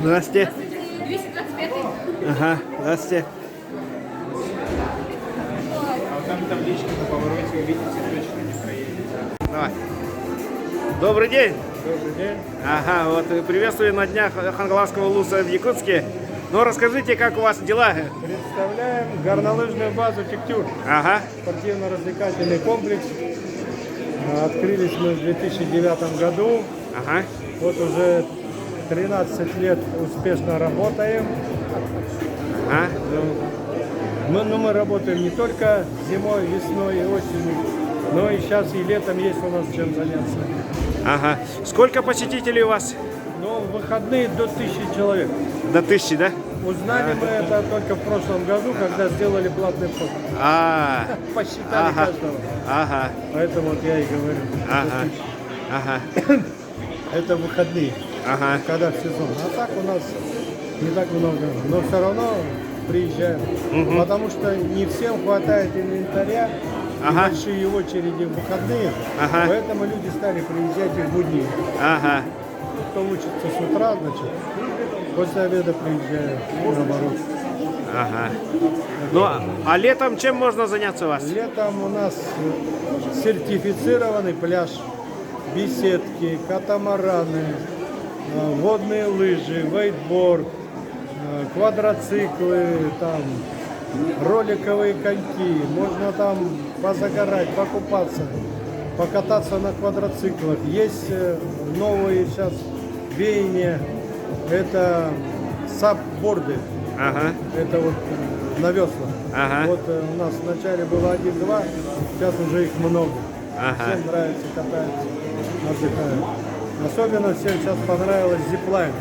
Здравствуйте. 225. Ага, здравствуйте. А там табличка на повороте, увидите, точно не проедете. Давай. Добрый день. Добрый день. Ага, вот приветствую на днях Хангаласского улуса в Якутске. Ну, расскажите, как у вас дела? Представляем горнолыжную базу «Тектюр». Ага, Спортивно-развлекательный комплекс. Открылись мы в 2009 году. ага, Вот уже 13 лет успешно работаем. ага, Мы работаем не только зимой, весной и осенью, но и сейчас и летом есть у нас чем заняться. ага. Сколько посетителей у вас? Но в выходные до 1000 человек. До 1000, да? Узнали мы это только в прошлом году, когда сделали платный вход. А, Посчитали ага, каждого. ага, Поэтому вот я и говорю. ага, ага, Это выходные, ага. когда в сезон. А так у нас не так много. Но все равно приезжаем. Потому что не всем хватает инвентаря. И Ага. большие очереди в выходные. Ага. Поэтому люди стали приезжать и в будни. Ага. Кто учится с утра, значит, после обеда приезжают. И наоборот. Ага. Ну, а летом чем можно заняться у вас? Летом у нас сертифицированный пляж, беседки, катамараны, водные лыжи, вейкборд, квадроциклы, там, роликовые коньки. Можно там позагорать, покупаться, покататься на квадроциклах. Есть новые сейчас веяния, это сабборды. Ага, Это вот на веслах. Ага. Вот у нас вначале было 1-2, сейчас уже их много. Ага. Всем нравится, катаются, отдыхают. Особенно всем сейчас понравилось зиплайн.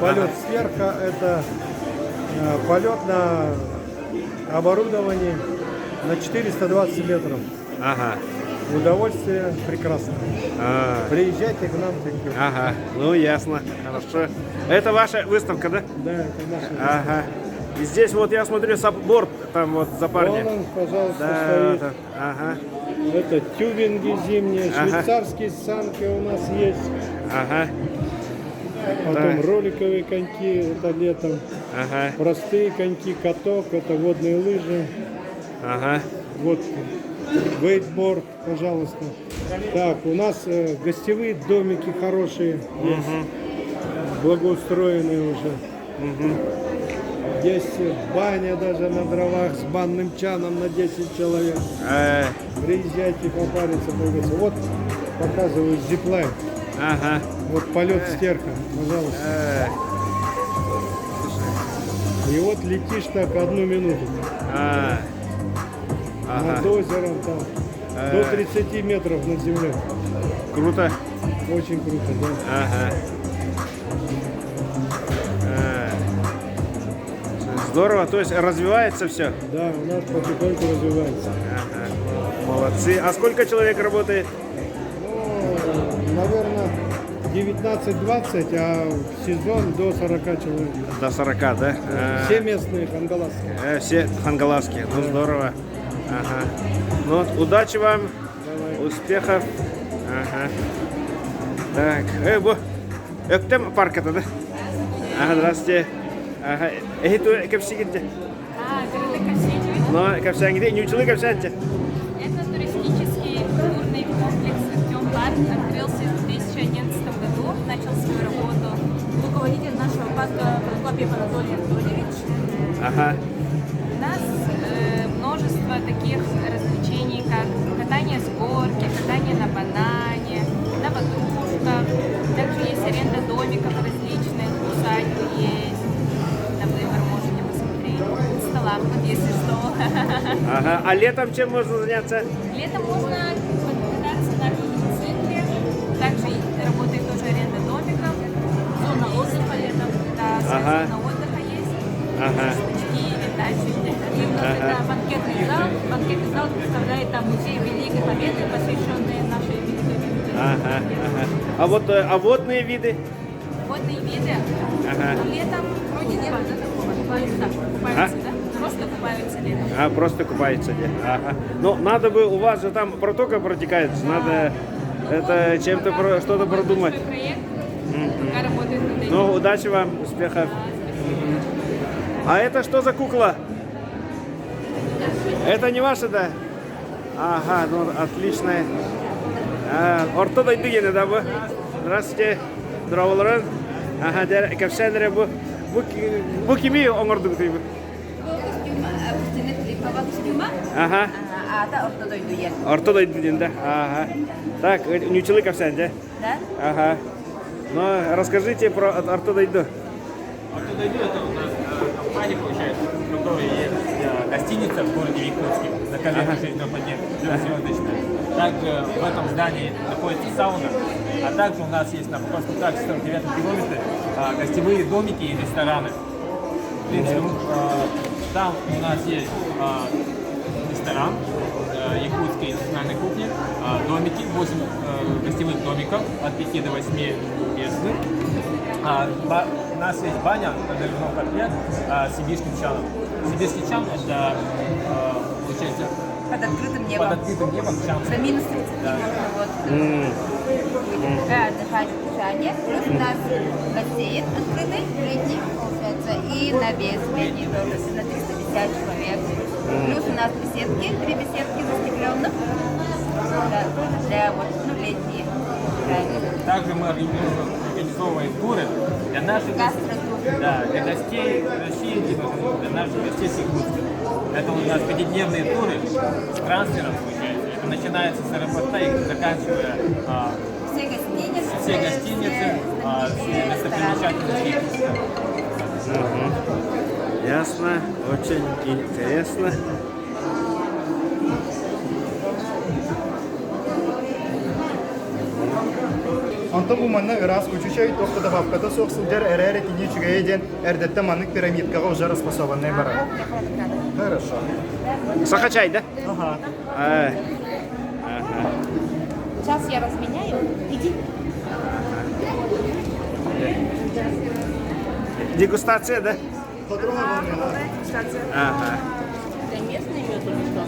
Полет сверху, это полет на оборудовании на 420 метров. ага, Удовольствие прекрасное. Приезжайте к нам. ага. Ну, ясно, хорошо. Это ваша выставка, да? Да, это наша. Ага. И здесь вот я смотрю сапборд, там вот за парня. Вон он, пожалуйста, Да, стоит. да. Ага, Это тюбинги зимние, Ага. швейцарские санки у нас есть. ага, Потом Да. роликовые коньки, это летом. ага, Простые коньки, каток, это водные лыжи. ага. Вот вейкборд, пожалуйста. Так, у нас гостевые домики хорошие есть, благоустроенные уже. Есть баня даже на дровах с банным чаном на 10 человек. Приезжайте попариться, погреться. Вот показываю зиплайн. Ага. Вот полет стерха, пожалуйста. И вот летишь так 1 минуту. Ага. Над озером там. До 30 метров над землей. Круто. Очень круто, да. Ага. Здорово, то есть развивается все. Да, у нас потихоньку развивается. Ага. Молодцы. А сколько человек работает? Ну, наверное, 19-20, а в сезон до 40 человек. До 40, да? Все местные хангаласские. Все хангаласские. Ну, здорово. Ага. Ну, вот, удачи вам. Давай. Успехов. Ага. Так. Кто парк это, да? Ага, здравствуйте. Ага. Это капсигите. Перед Капсиевич. Но капсиангите, не учили капсианте. Это туристический культурный комплекс «Артем-парк». Открылся в 2011 году. Начал свою работу руководитель нашего парка Клопев Анатолий Анатольевич. Ага. У нас множество таких развлечений, как катание с горки, катание на банане, на ватрушках. Также есть аренда домиков различных, усадьбы есть. На выбор можете посмотреть. В столах, вот если что. Ага. А летом чем можно заняться? Летом можно покататься на мотоцикле. Также работает тоже аренда домиков. Зона отдыха летом. Да, Ага. зона отдыха есть. Ага. Шашлычки, дачи. И у нас это банкетный зал. Банкетный зал представляет там музей Великой Победы, посвященный нашей Великой Победе. Ага. Ага. А вот водные виды? Водные виды. Ага. Летом вроде нет, да, такого. Купаются, да? просто купаются летом. А, просто купаются где? Ага. Ну, надо бы, у вас же там протока протекает, надо это чем-то, что-то продумать. Большой проект, пока работает над этим. Ну, удачи вам, успехов. А это что за кукла? Это не ваша, да? Ага, ну отличная. Ортода идыгены, да, bu? Здравствуйте. Здраволарың. Ага, кәпсәнере bu. Bu kimi оңырдың дейбі? Ага. Ортода идыгены, да? Ага. Так, нючылы кәпсән, да? Да? Ага. Ну, расскажите про ортода иду. Ортодойду это у нас компания, получается, в которой есть гостиница в городе Якутске, на коллеге звездочная. Также в этом здании находится сауна, а также у нас есть на Павловском 49 километре гостевые домики и рестораны. В принципе, там у нас есть ресторан якутской национальной кухни, домики, 8 гостевых домиков от 5 до 8 местных. У нас есть баня на деревянном котле с сибирским чаном. Сибирский чан это получается Под открытым небом. под открытым небом чан. За минус 30 Да. вот. Отдыхать в чане. Плюс у нас бассейн открытый, летний, получается, и навес летний, на 350 человек. Плюс у нас беседки, 3 беседки застекленных. Да, для вот, ну, летние. Также мы организовываем туры для наших Гастротур. да, для гостей России, для наших гостей с Якутска. Это у нас 5-дневные туры с трансфером, получается. Это начинается с аэропорта и заканчивая Все гостиницы. все гостиницы, все достопримечательности. Ясно, очень интересно. Антон bu manna ырас күчүчөй токтода бапката соксулдер эрери тини чүгейден эрдетте маннык пирамидкага уже распасованный бара. Хорошо. Сахачай, да? Ага. Ага. Сейчас я разменяю. Иди. Дегустация, да? Ага. Это местный мед или что?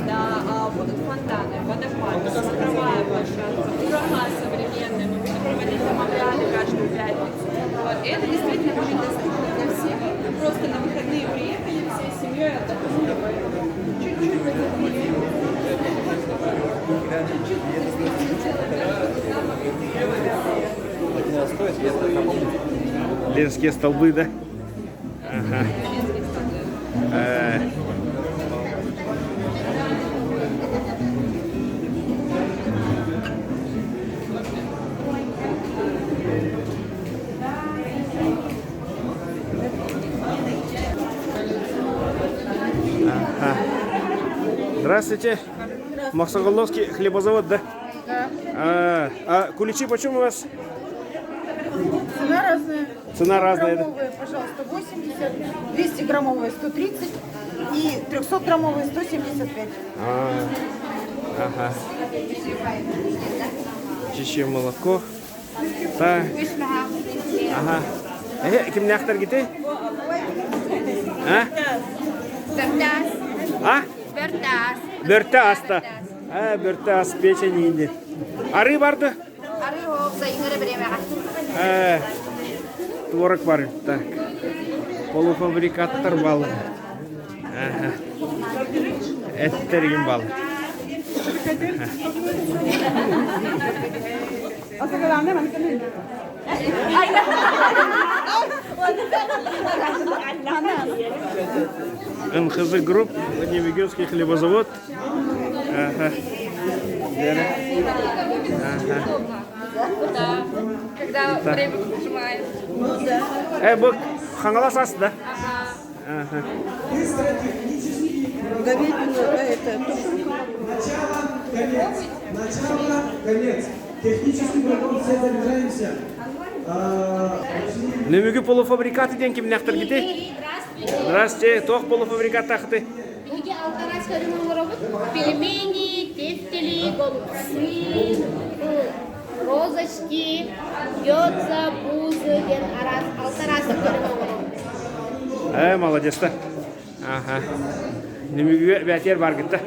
Да, будут фонтаны, водопады, смотровая площадка, курага современная. Мы будем проводить там обряды каждую пятницу. Вот. И это действительно будет доступно для всех. Просто на выходные приехали всей семьей, отдохнули. Чуть-чуть подохнули. Ленские столбы, да? Ага. Ага. Здравствуйте. Максоголовский хлебозавод, да? Да. А куличи почем у вас? Цена разная. Цена разная, да? Граммовые, пожалуйста, 80, 200-граммовые 130 и 300-граммовые 175. Ага. Чище молоко. Так. Ага. Ким нахтар гите? А? А? Бертаста. Бертас печень инди. Ары барды? Творог бар. Так. Полуфабрикаттар балы. Ага. Эттерген балы. НХЗ Групп, Владимирский хлебозавод. Ага. Да. Когда время нажимает. Бок, хангалас ас, да? Ага. Говядину, это тушенка. Начало, конец. Технический прогноз, все заряжаемся. Немеге полуфабрикаты ден ким нахтар гите? Здравствуйте, тох полуфабрикат тахты. Люди алкарас робот пельмени, тефтели, голубцы, розочки, гёдза, бузы, ген арас, алтарасы көріп Молодец да. Ага. Немеге бәтер бар гитті.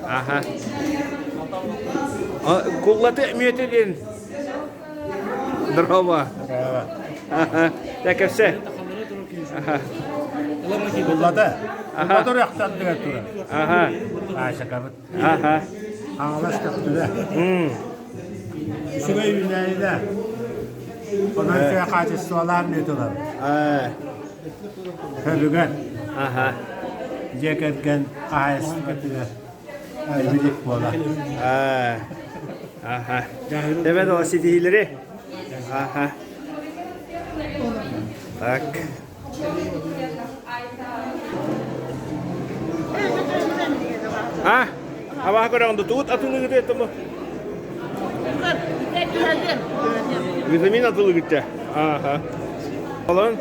Ага. Куллаты мүйеті ден. Дрова. Ага. Дәкәпсі. Ага. Куллады. Ага. Куллады яқтан дүгәт тұра. Ага. Шақабыт. Ага. Аңалаш тұқтыда. Шуға үйінәйді. Онан көй қачыстуаларын өтілер. Көбігін. Ага. Жекеткен қайсы көтігі. Әлбедек бола. Ага. Demet o sitihileri. Aha. Так. Apa aku orang tutut atau nggak gitu mu? Vitamin atau gitu. Aha. Olan.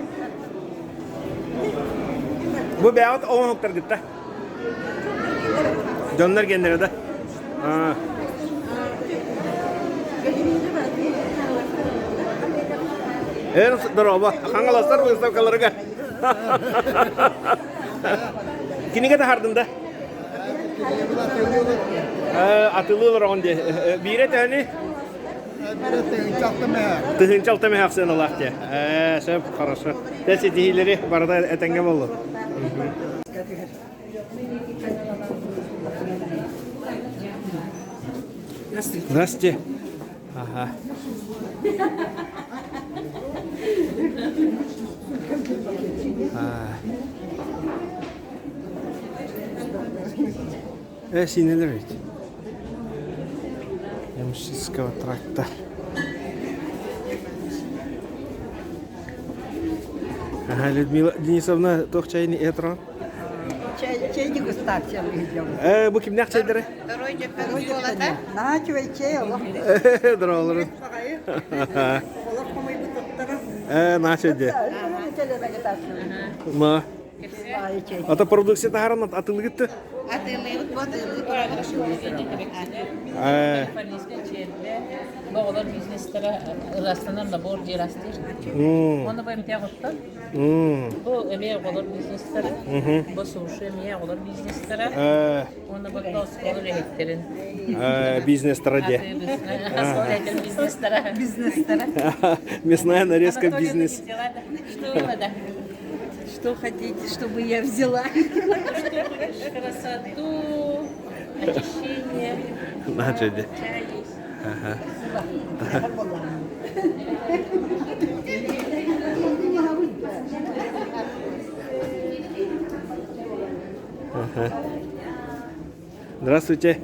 Bu beyaz o nokta gitti. Canlar kendine de. Дрова. Хангаластар выставкаларга. Кинеге тахардында? Атылылар онде. Бире тәне? Тыгын чалтамы хаксын Аллахте. Шәп, хорошо. Дәсе диләре барда әтәнгә булды. Здравствуйте. Ага. Синелер ведь. Ямшинского тракта. Ага, Людмила Денисовна, тох чайный этрон. Чайник устарчил идем. Bu kim ne çayları? На, чай, чай, Allah. Дровları. На çaydı. Ma. Ata produksiya taharan atıldı gitti. Bağlar bizneslere rastlanan da bol cerastır. Onu ben yaptım. Bu emeğe bağlar bizneslere, bu soğuşu emeğe bağlar bizneslere. Onu bak dost eklerin. Бизнес траде. Бизнеслere. Мясная нарезка бизнес. Что надо? Что хотите, чтобы я взяла? Красоту, очищение. На çaydı. Чай есть. Ага. Здравствуйте.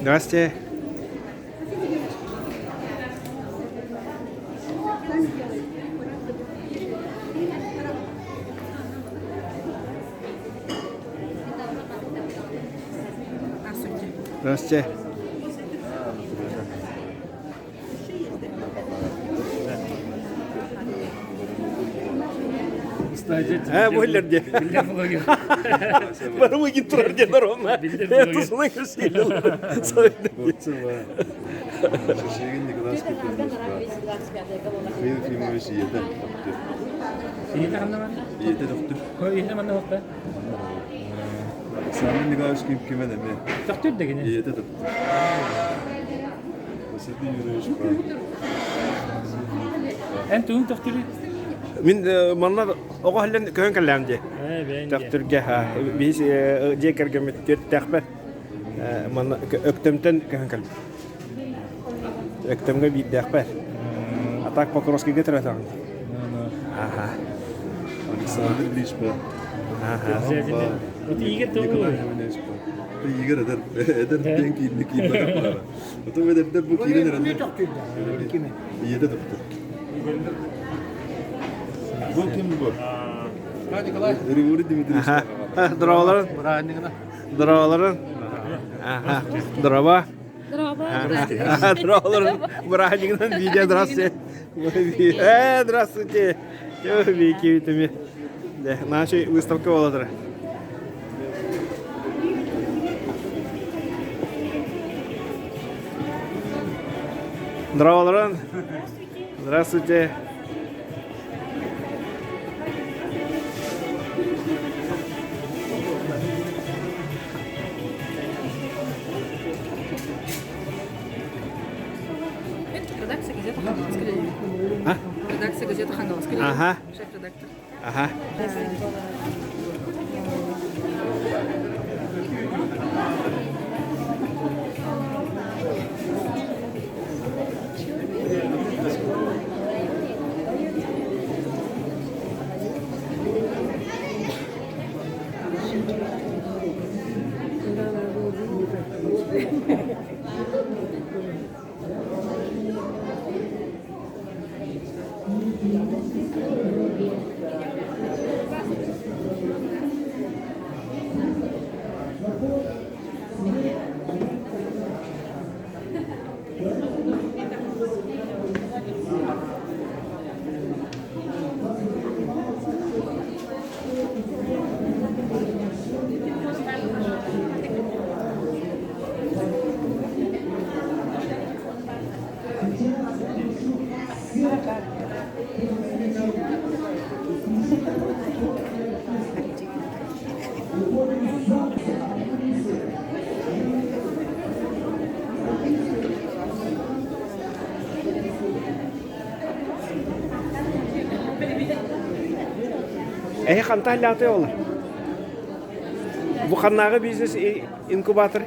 Здравствуйте. Здравствуйте. Bu illerde. Bana mı gittiler diye normal. Это слышно сильно. Шешегин Николас Кутузов. Хейр Климович еді. Еді қандай ма? Еді доктор. Қой, еді маңда оқта? Самин Николаевич кем әме. Доктор дегені? Еді доктор. Василий Юрьевич бар. Ән туың докторы? Мен манна оға хәлен көһөн кәләмде. Докторга biz жекерге меттер тәхбәт. Манна өктөмтен көһөн кәләм. Өктөмгә бит тәхбәт. Атак Покровскийге тәрәтән. Ага. Александр Лишба. Ага. Вот игер то. Николай Иванович. Ты игр эдер деньги не bakar. Потом эдер bu kiren erenler. İyi de doktor. Bu kim bu? Ривури Дмитрий. Ага. Дроволарын. Дроволарын. Ага. Дрова. Ага. Дроволарын. Браникнан видео. Здравствуйте. Здравствуйте. Чего вики витами? Да, наша выставка Володра. Дроволарын. Здравствуйте. Редакция газеты «Хангалская». А? Редакция газеты «Хангалская». Ага. Шеф-редактор. Ага. Қанта әлі олар? Бұл қаннағы бизнес инкубатор?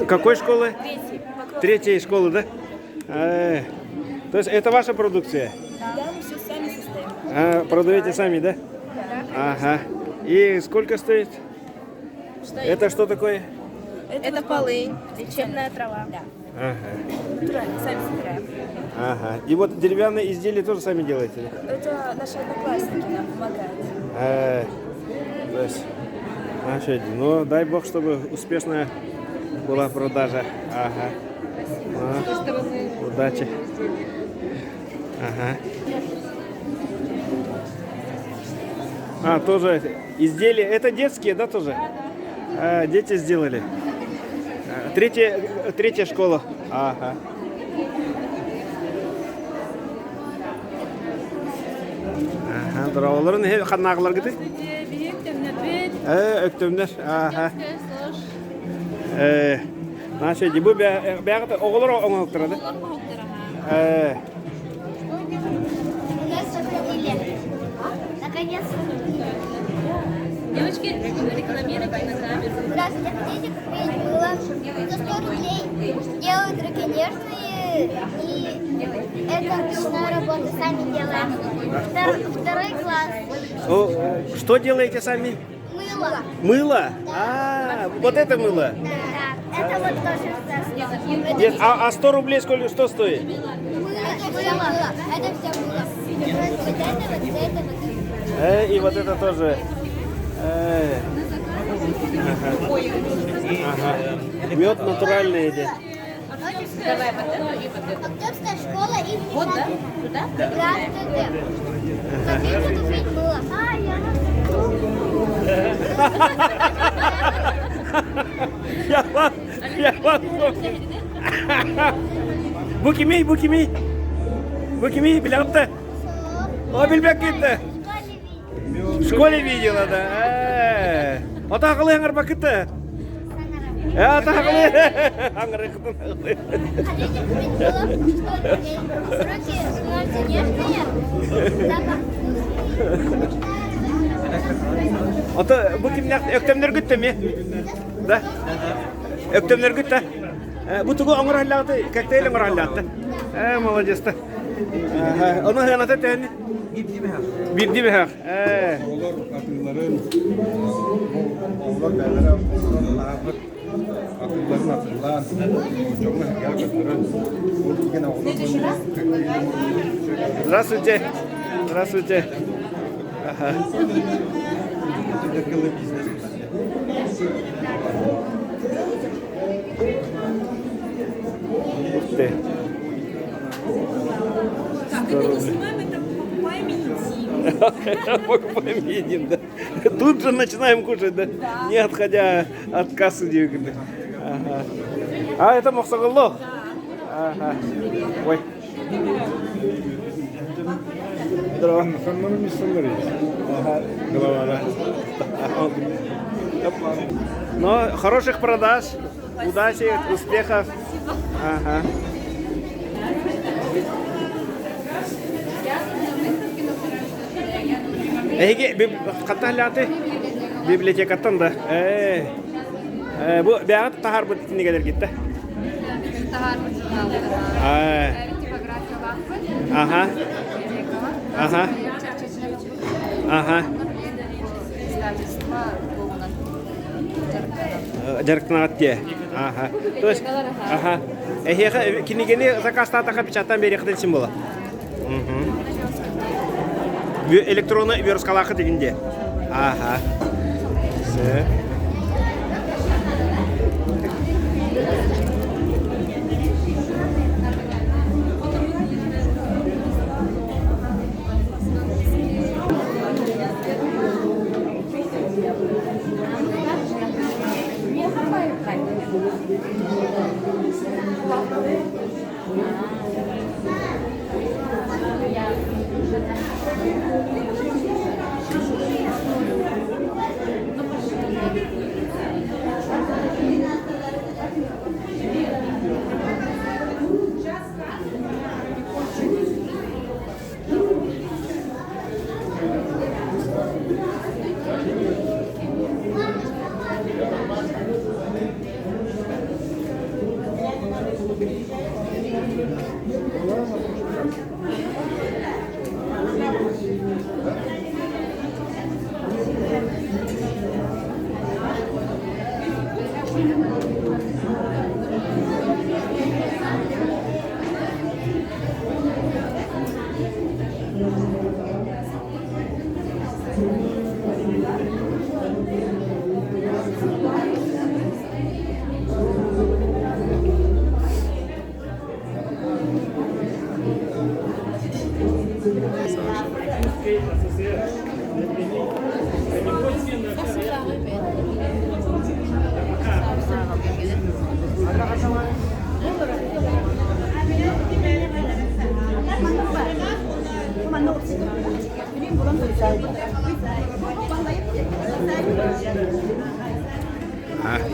Какой школы? Третьей школы, да? То есть это ваша продукция? Да, мы все сами составим. Продаете сами, да? Ага. И сколько стоит? Это что такое? Это полынь, лечебная трава. Да. Ага. Сами собираем. Ага. И вот деревянные изделия тоже сами делаете? Да? Это наши одноклассники нам помогают. То есть, ну дай бог, чтобы успешная была продажа. Ага. Удачи. Ага. Тоже изделия. Это детские, да, тоже? Дети сделали. Третья школа. Ага. Ага, дроволарын қанағылар кеді? Өктемдер. Ага. Наша ди, бұл бәғіті оғылар оңалық тұрады? Девочки, рекламируйте на камеру. Здравствуйте, хотите купить мыло за 100 рублей? Делают руки нежные, и это ручная работа, сами делаем. Второй класс. Что делаете сами? Мыло. Мыло? Вот это мыло? Да, это вот тоже 100. А 100 рублей что стоит? Мыло. Это все мыло. Вот это, вот. И вот это тоже. Мед натуральный идет. Давай вот это и вот это. Актерская школа и вот, да? Туда? Здравствуйте. Хотите купить мыло? Я вас Букими, билетта. О, билбек кетті. В школе видела, да. Ата қылы аңыр бақытты. Ата қылы. Аңыр қытын қылы. Хотите купить мыло? Руки становятся нежные. Запах вкусный. Ата бұл кімнен өктемдер күтті ме? Да? Өктемдер күтті? Бұл түгі аңыр әлләғды, коктейль аңыр әлләғды. Молодец-та. Оны ғанаты тәні? Bildi mi ha? Olar akılların Oğlan bellere oğlan ağabey. Akılların akıllan. Çocuklar gel götürün. Bu gene oğlan. Здравствуйте. Здравствуйте. Ага. akıllı biznes. Ух ты. Покупаем, едим, да. Тут же начинаем кушать, да? Не отходя от кассы. Ага. А это мохсагалло? Ага. Ой. Здорово. Ага. Голова, да. Но хороших продаж, удачи, успехов. Ага. Эге катталаты библиотекаттан да. Бу бягат тахар бут негелер кетти. Ага. Ага. Ага. Жарктанатте. Ага. То есть, ага. Эхе кинигени заказта така печаттан бери кыдын бола. Электронный вирускалахы дегенде. Ага.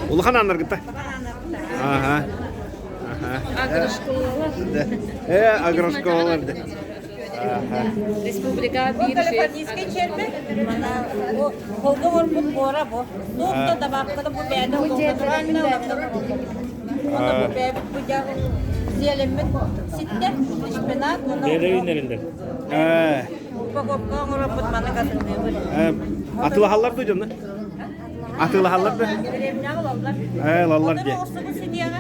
Улахан анар гыта. Ага. Ага. Агрошколалар. Агрошколалар. Ага. Республика бирши. Колга орбут бора бо. Нукта да бакта бу бәдә олгыдыранна. Ана бу бәбит бу жагы зелемет ситте шпинат. Деревинлеринде. Упаковка орбут мана катынды. Атылахаллар дойдун да? Атылахаллар да? Деревня лаллар. Лаллар де. Осыгы сидияга.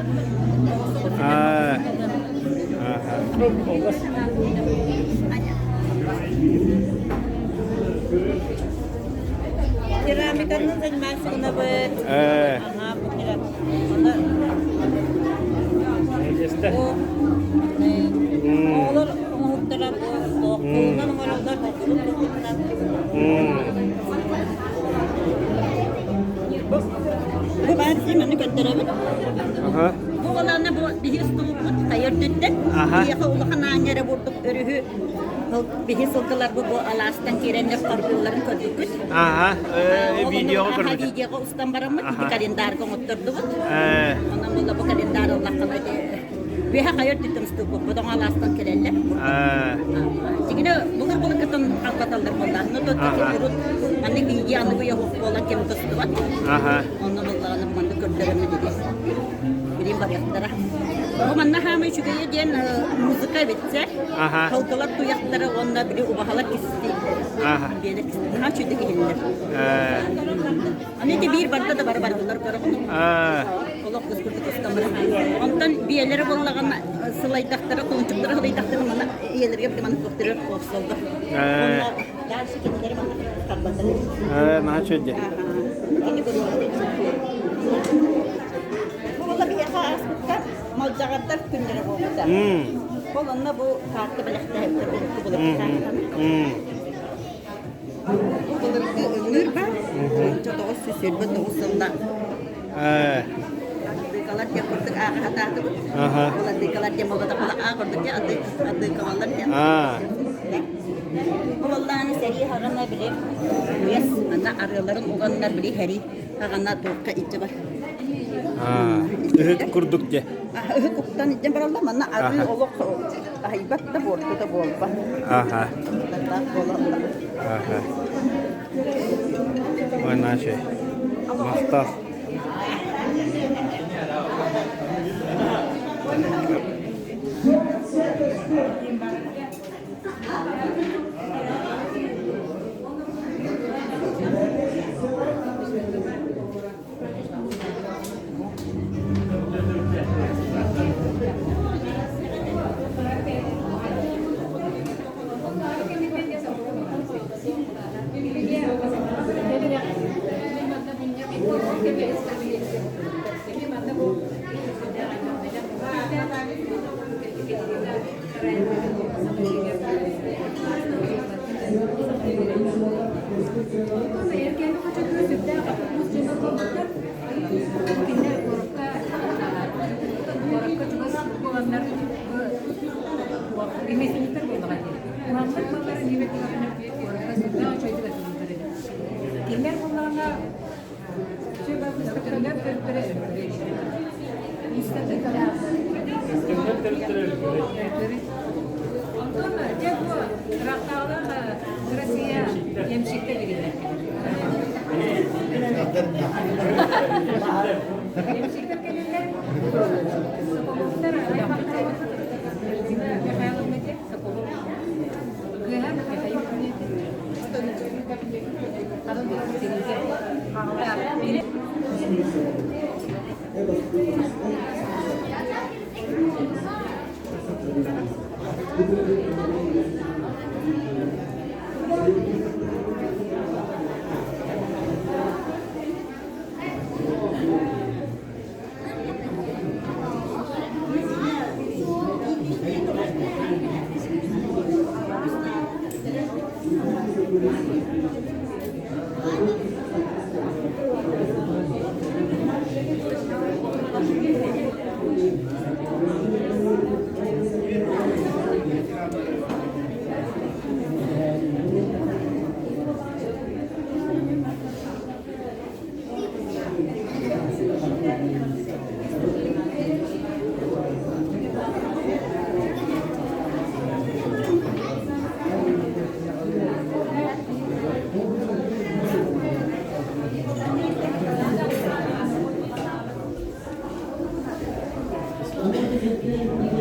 Керамиканың занимается на бет. Ага, bu keramik. Onlar muhtemelen okuldan oralar okuldan. Bu ben sizi gönderebilirim. Aha. Bu olanı bu bir stuluk tayır düttü. Bir uluğun anere vurduk örühü. Bir hissaldılar bu alastan kirenler parkurların kötü. Aha. Video koyduk. Videoga ustan baramı bir kalendar komutturduk. Ondan da bu kalendar Allah kanadı. Bir hayır düttüm stuluk. Bu da alastan kirenler. Çünkü bunu kıtın kapatallar bunlar. Ne tutuyor? Anne bilgi anlıyor olan kim tutuyor. Ondan Allah'ın mandı kötülerimi dedi. Birim var yakınlara. Bu manna hamı çügeye diyen müzika bitse. Aha. Halkalar tuyakları onda biri ubahalar kesti. Aha. Böyle kesti. Ha çüde gelinler. Hani de bir barda da var bunlar karabunu. Olak kıskırdı kıstamır. Ondan bir yerlere bollağın sılaydaktara, kulunçuklara hılaydaktara bana yerlere yaptı bana doktoru olsaldı. Onlar dersi kendileri bana kalbatları. Nah çöde. Ini bu bir yasa askıkta malcagatlar kündere olmadı. Kolonda bu kartı belekte hep bu ömür var. Çok süsür bu doğusunda. Dikalar dia kurtuk hata tu. Kalau dikalar dia mau kata kurtuk dia ada kawalan dia. Vallahi seri harana bile. Yes, ana arıların olanlar bile heri. Hagana tukka içi var. Ühüt kurduk diye. Ühüt kuktan içi var Allah mana arı oluk ahibat da bordu da bolba. Aha. Aha. Mana şey. Mahtas. Thank you.